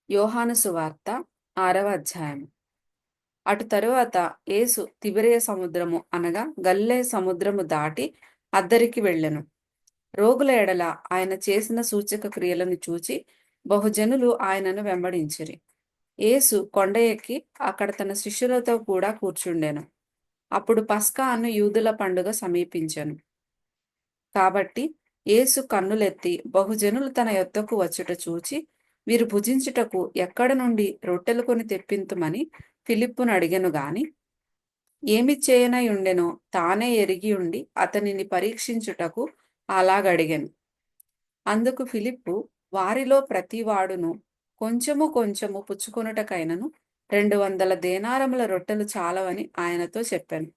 యోహాను సువార్త 6వ అధ్యాయం. అటు తరువాత యేసు తిబెరియ సముద్రము అనగా గలిలయ సముద్రము దాటి అద్దరికి వెళ్ళెను. రోగుల ఎడల ఆయన చేసిన సూచక క్రియలను చూచి బహుజనులు ఆయనను వెంబడించిరి. యేసు కొండ ఎక్కి అక్కడ తన శిష్యులతో కూడా కూర్చుండెను. అప్పుడు పస్కా అను యూదుల పండుగ సమీపించెను. కాబట్టి యేసు కన్నులెత్తి బహుజనులు తన యొద్దకు వచ్చుట చూచి, వీరు భుజించుటకు ఎక్కడ నుండి రొట్టెలు కొని తెప్పింతుమని ఫిలిప్పును అడిగెను గాని, ఏమి చేయనయుండెనో తానే ఎరిగి ఉండి అతనిని పరీక్షించుటకు అలాగడిగెను. అందుకు ఫిలిప్పు, వారిలో ప్రతివాడును కొంచెము కొంచెము పుచ్చుకొనుటకైనను 200 దేనారముల రొట్టెలు చాలవని ఆయనతో చెప్పెను.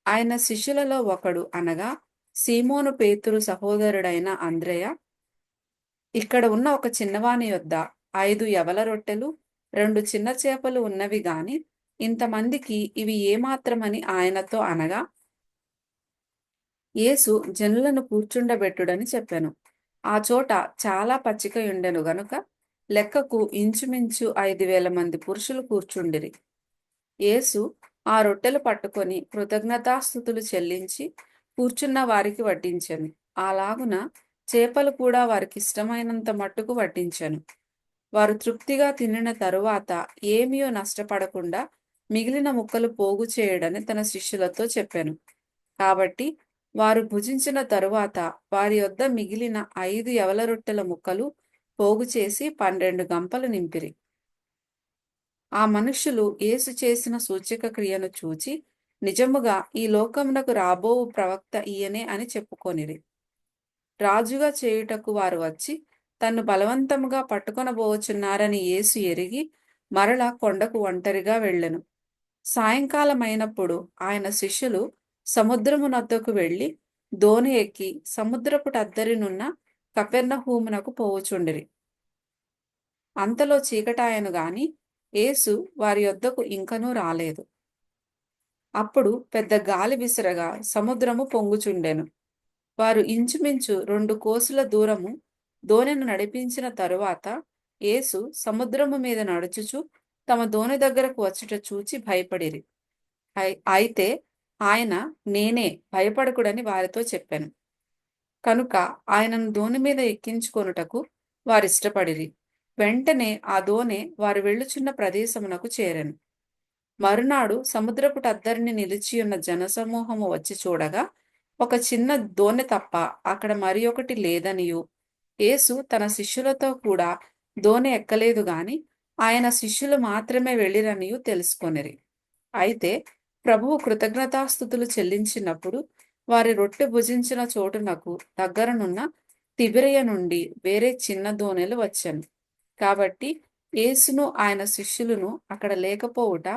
ఆయన శిష్యులలో ఒకడు అనగా సీమోను పేతురు సహోదరుడైన అంద్రెయ, ఇక్కడ ఉన్న ఒక చిన్నవాని యొద్ద 5 యవల రొట్టెలు 2 చిన్న చేపలు ఉన్నవి గాని ఇంతమందికి ఇవి ఏమాత్రమని ఆయనతో అనగా, యేసు జనులను కూర్చుండబెట్టుడని చెప్పెను. ఆ చోట చాలా పచ్చికయుండెను గనుక లెక్కకు ఇంచుమించు 5,000 మంది పురుషులు కూర్చుండిరి. యేసు ఆ రొట్టెలు పట్టుకొని కృతజ్ఞతాస్తుతులు చెల్లించి కూర్చున్న వారికి వడ్డించెను. అలాగున చేపలు కూడా వారికిష్టమైనంత మట్టుకు వడ్డించెను. వారు తృప్తిగా తినిన తరువాత ఏమీయో నష్టపడకుండా మిగిలిన ముక్కలు పోగు చేయడని తన శిష్యులతో చెప్పెను. కాబట్టి వారు భుజించిన తరువాత వారి యొద్ద మిగిలిన 5 యవల రొట్టెల ముక్కలు పోగు చేసి 12 గంపలు నింపిరి. ఆ మనుష్యులు యేసు చేసిన సూచక క్రియను చూచి, నిజముగా ఈ లోకమునకు రాబోవు ప్రవక్త ఈయనే అని చెప్పుకొనిరి. రాజుగా చేయుటకు వారు వచ్చి తన్ను బలవంతముగా పట్టుకొనబోచున్నారని యేసు ఎరిగి మరల కొండకు ఒంటరిగా వెళ్ళెను. సాయంకాలమైనప్పుడు ఆయన శిష్యులు సముద్రమునొద్దకు వెళ్ళి దోణి ఎక్కి సముద్రపుటద్దరినున్న కపెర్నహూమునకు పోవుచుండిరి. అంతలో చీకటాయెను గాని యేసు వారి యొద్దకు ఇంకనూ రాలేదు. అప్పుడు పెద్ద గాలి విసరగా సముద్రము పొంగుచుండెను. వారు ఇంచుమించు 2 కోసుల దూరము దోణిను నడిపించిన తరువాత యేసు సముద్రము మీద నడుచుచు తమ దోణి దగ్గరకు వచ్చుట చూచి భయపడిరి. అయితే ఆయన నేనే, భయపడకుడని వారితో చెప్పెను. కనుక ఆయనను దోణి మీద ఎక్కించుకొనుటకు వారిష్టపడిరి. వెంటనే ఆ దోణె వారు వెళ్ళుచున్న ప్రదేశమునకు చేరెను. మరునాడు సముద్రపుటద్దరిని నిలిచియున్న జనసమూహము వచ్చి చూడగా ఒక చిన్న దోణె తప్ప అక్కడ మరి ఒకటి లేదనియు, యేసు తన శిష్యులతో కూడా దోణె ఎక్కలేదు గాని ఆయన శిష్యులు మాత్రమే వెళ్ళిరనియు తెలుసుకొనిరి. అయితే ప్రభువు కృతజ్ఞతాస్తుతులు చెల్లించినప్పుడు వారి రొట్టె భుజించిన చోటునకు దగ్గరనున్న తిబెరియ నుండి వేరే చిన్న దోణెలు వచ్చెను. కాబట్టి యేసును ఆయన శిష్యులను అక్కడ లేకపోవుట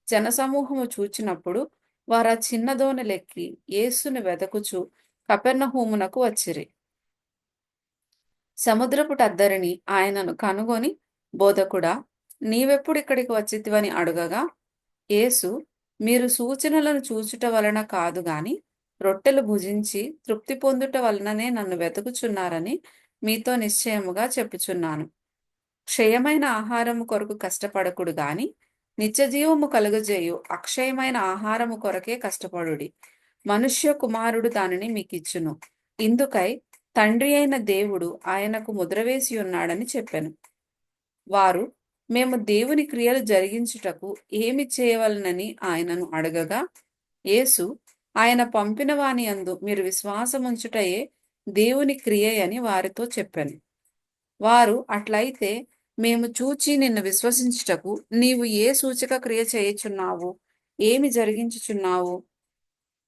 జనసమూహము చూచినప్పుడు వారా చిన్న దోణెలెక్కి యేసును వెదకుచు కపెర్నహూమునకు వచ్చిరి. సముద్రపుటద్దరిని ఆయనను కనుగొని, బోధకుడా, నీవెప్పుడిక్కడికి వచ్చితివని అడుగగా, యేసు, మీరు సూచనలను చూచుట వలన కాదు గాని రొట్టెలు భుజించి తృప్తి పొందుట వలననే నన్ను వెతుకుచున్నారని మీతో నిశ్చయముగా చెప్పుచున్నాను. క్షయమైన ఆహారము కొరకు కష్టపడకుడు గాని నిత్యజీవము కలుగజేయు అక్షయమైన ఆహారము కొరకే కష్టపడుడి. మనుష్య కుమారుడు దానిని మీకిచ్చును. ఇందుకై తండ్రి అయిన దేవుడు ఆయనకు ముద్రవేసి ఉన్నాడని చెప్పెను. వారు, మేము దేవుని క్రియలు జరిగించుటకు ఏమి చేయవలనని ఆయనను అడగగా, యేసు, ఆయన పంపిన వాని యందు మీరు విశ్వాసముంచుటయే దేవుని క్రియయని వారితో చెప్పెను. వారు, అట్లయితే మేము చూచి నిన్ను విశ్వసించుటకు నీవు ఏ సూచక క్రియ చేయుచున్నావు, ఏమి జరిగించుచున్నావు?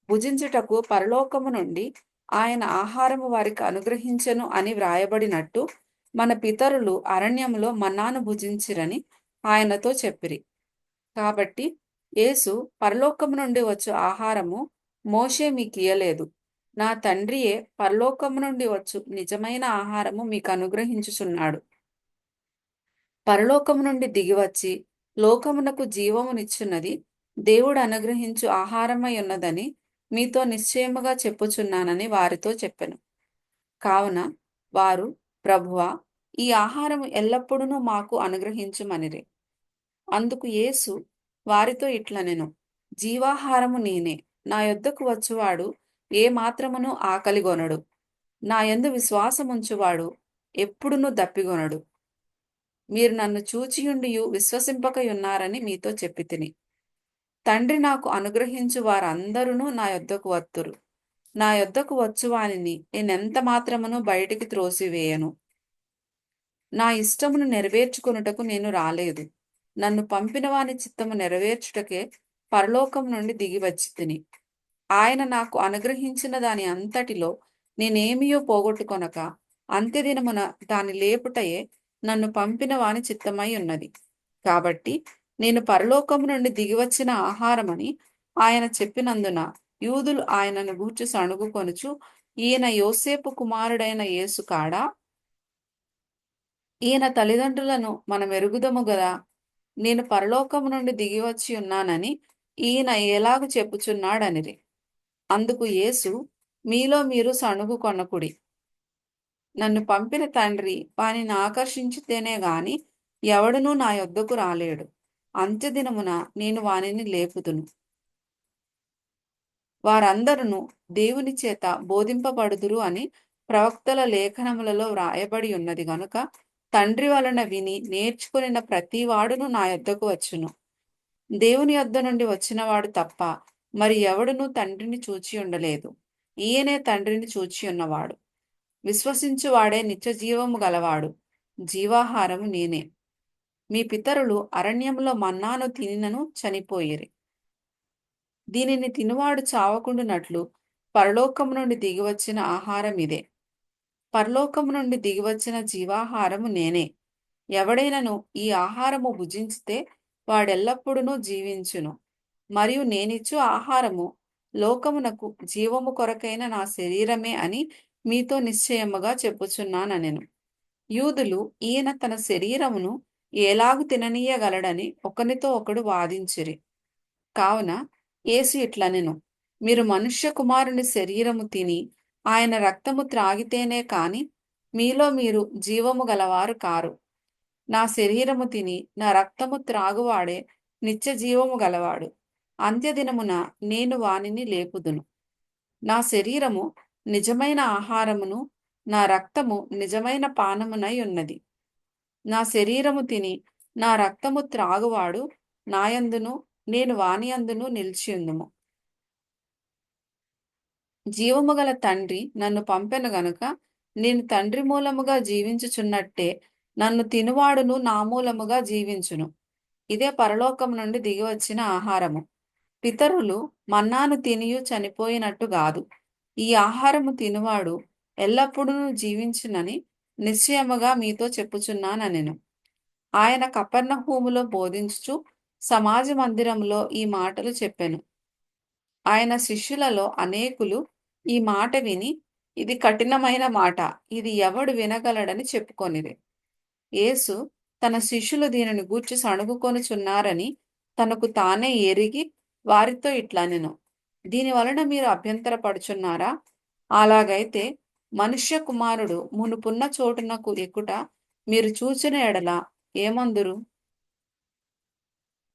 భుజించుటకు పరలోకము నుండి ఆయన ఆహారము వారికి అనుగ్రహించెను అని వ్రాయబడినట్టు మన పితరులు అరణ్యములో మన్నాను భుజించిరని ఆయనతో చెప్పిరి. కాబట్టి యేసు, పరలోకము నుండి వచ్చు ఆహారము మోషే మీకియ్యలేదు, నా తండ్రియే పరలోకము నుండి వచ్చు నిజమైన ఆహారము మీకు అనుగ్రహించుచున్నాడు. పరలోకము నుండి దిగివచ్చి లోకమునకు జీవమునిచ్చున్నది దేవుడు అనుగ్రహించు ఆహారమై ఉన్నదని మీతో నిశ్చయముగా చెప్పుచున్నానని వారితో చెప్పెను. కావున వారు, ప్రభువా, ఈ ఆహారము ఎల్లప్పుడూ మాకు అనుగ్రహించుమనిరి. అందుకు యేసు వారితో ఇట్లనెను, జీవాహారము నేనే. నా యొద్దకు వచ్చువాడు ఏ మాత్రమును ఆకలిగొనడు. నా యందు విశ్వాసముంచువాడు ఎప్పుడునూ దప్పిగొనడు. మీరు నన్ను చూచియుండియు విశ్వసింపకయున్నారని మీతో చెప్పితిని. తండ్రి నాకు అనుగ్రహించు వారందరును నా యొద్దకు వత్తురు. నా యొద్దకు వచ్చువానిని నేనెంత మాత్రమును బయటికి త్రోసివేయను. నా ఇష్టమును నెరవేర్చుకొనుటకు నేను రాలేదు. నన్ను పంపిన వాని చిత్తము నెరవేర్చుటకే పరలోకం నుండి దిగివచ్చితిని. ఆయన నాకు అనుగ్రహించిన దాని అంతటిలో నేనేమియో పోగొట్టుకొనక అంత్యదినమున దాని లేపుటయే నన్ను పంపిన వాని చిత్తమై ఉన్నది. కాబట్టి నేను పరలోకము నుండి దిగివచ్చిన ఆహారమని ఆయన చెప్పినందున యూదులు ఆయనను గూర్చి సణుగుకొనుచు, ఈయన యోసేపు కుమారుడైన యేసు కాడా? ఈయన తల్లిదండ్రులను మనమెరుగుదము గదా. నేను పరలోకము నుండి దిగివచ్చి ఉన్నానని ఈయన ఎలాగు చెప్పుచున్నాడనిరి. అందుకు యేసు, మీలో మీరు సణుగుకొనకుడి. నన్ను పంపిన తండ్రి వానిని ఆకర్షించితేనే గాని ఎవడునూ నా యొద్దకు రాలేడు. అంత్యదినమున నేను వానిని లేపుదును. వారందరును దేవుని చేత బోధింపబడుదురు అని ప్రవక్తల లేఖనములలో వ్రాయబడి ఉన్నది గనుక, తండ్రి వలన విని నేర్చుకొనిన ప్రతివాడును నా యొద్దకు వచ్చును. దేవుని యొద్ద నుండి వచ్చినవాడు తప్ప మరి ఎవడునూ తండ్రిని చూచి ఉండలేదు. ఈయనే తండ్రిని చూచి ఉన్నవాడు. విశ్వసించువాడే నిత్యజీవము గలవాడు. జీవాహారము నేనే. మీ పితరులు అరణ్యములో మన్నాను తినినను చనిపోయిరి. దీనిని తినువాడు చావకుండునట్లు పరలోకము నుండి దిగివచ్చిన ఆహారం ఇదే. పరలోకము నుండి దిగివచ్చిన జీవాహారము నేనే. ఎవడైనను ఈ ఆహారము భుజించితే వాడెల్లప్పుడూ జీవించును. మరియు నేనిచ్చు ఆహారము లోకమునకు జీవము కొరకైన నా శరీరమే అని మీతో నిశ్చయముగా చెప్పుచున్నానెను. యూదులు ఈయన తన శరీరమును ఎలాగు తిననీయగలడని ఒకనితో ఒకడు వాదించిరి. కావున యేసు ఇట్లనెను, మీరు మనుష్య కుమారుని శరీరము తిని ఆయన రక్తము త్రాగితేనే కాని మీలో మీరు జీవము గలవారు కారు. నా శరీరము తిని నా రక్తము త్రాగువాడే నిత్య జీవము గలవాడు. అంత్యదినమున నేను వానిని లేపుదును. నా శరీరము నిజమైన ఆహారమును, నా రక్తము నిజమైన పానమునై ఉన్నది. నా శరీరము తిని నా రక్తము త్రాగువాడు నాయందును నేను వానియందును నిలిచియుందుము. జీవము గల తండ్రి నన్ను పంపెను గనుక నేను తండ్రి మూలముగా జీవించుచున్నట్టే నన్ను తినువాడును నా మూలముగా జీవించును. ఇదే పరలోకము నుండి దిగివచ్చిన ఆహారము. పితరులు మన్నాను తినియు చనిపోయినట్టు గాదు. ఈ ఆహారము తినువాడు ఎల్లప్పుడూ జీవించునని నిశ్చయముగా మీతో చెప్పుచున్నానెను. ఆయన కపెర్నహూములో బోధించుచు సమాజ మందిరములో ఈ మాటలు చెప్పెను. ఆయన శిష్యులలో అనేకులు ఈ మాట విని, ఇది కఠినమైన మాట, ఇది ఎవడు వినగలడని చెప్పుకొనిరి. యేసు తన శిష్యులు దీనిని గూర్చి సణుగుకొనుచున్నారని తనకు తానే ఎరిగి వారితో ఇట్లనెను, దీని వలన మీరు అభ్యంతరపడుచున్నారా? అలాగైతే మనుష్య కుమారుడు మునుపున్న చోటునకు ఎక్కుట మీరు చూచిన ఎడల ఏమందురు?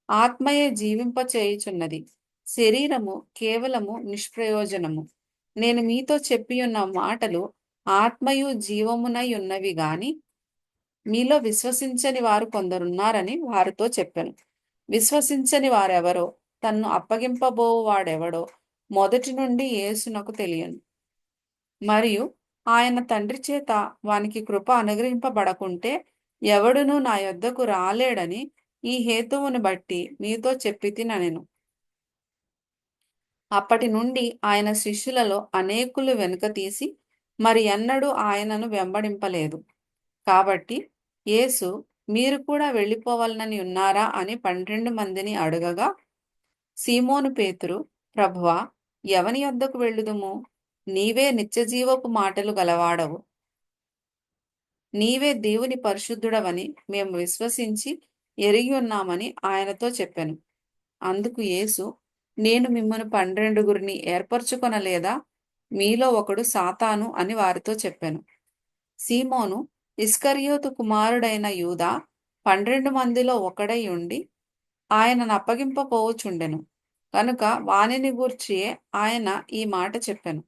ఆత్మయే జీవింపచేయుచున్నది, శరీరము కేవలము నిష్ప్రయోజనము. నేను మీతో చెప్పియున్న మాటలు ఆత్మయు జీవమునై ఉన్నవి గాని మీలో విశ్వసించని వారు కొందరున్నారని వారితో చెప్పాను. విశ్వసించని వారెవరో, తన్ను అప్పగింపబోవాడెవడో మొదటి నుండి యేసునకు తెలియను. మరియు ఆయన తండ్రి చేత వానికి కృప అనుగ్రహింపబడకుంటే ఎవడునూ నా యొద్దకు రాలేడని ఈ హేతువును బట్టి మీతో చెప్పితినెను. అప్పటి నుండి ఆయన శిష్యులలో అనేకులు వెనుక తీసి మరి ఎన్నడూ ఆయనను వెంబడింపలేదు. కాబట్టి యేసు, మీరు కూడా వెళ్ళిపోవాలని ఉన్నారా అని 12 మందిని అడగగా, సీమోను పేతురు, ప్రభువా, ఎవని యొద్దకు వెళ్ళుదుము? నీవే నిత్యజీవపు మాటలు గలవాడవు. నీవే దేవుని పరిశుద్ధుడవని మేము విశ్వసించి ఎరిగి ఉన్నామని ఆయనతో చెప్పెను. అందుకు యేసు, నేను మిమ్మును 12 ఏర్పరచుకొనలేదా? మీలో ఒకడు సాతాను అని వారితో చెప్పెను. సీమోను, ఇస్కరియోతు కుమారుడైన యూదా 12 మందిలో ఒకడై ఉండి ఆయనను అప్పగింపపోవుచుండెను. కనుక వానిని గూర్చియే ఆయన ఈ మాట చెప్పెను.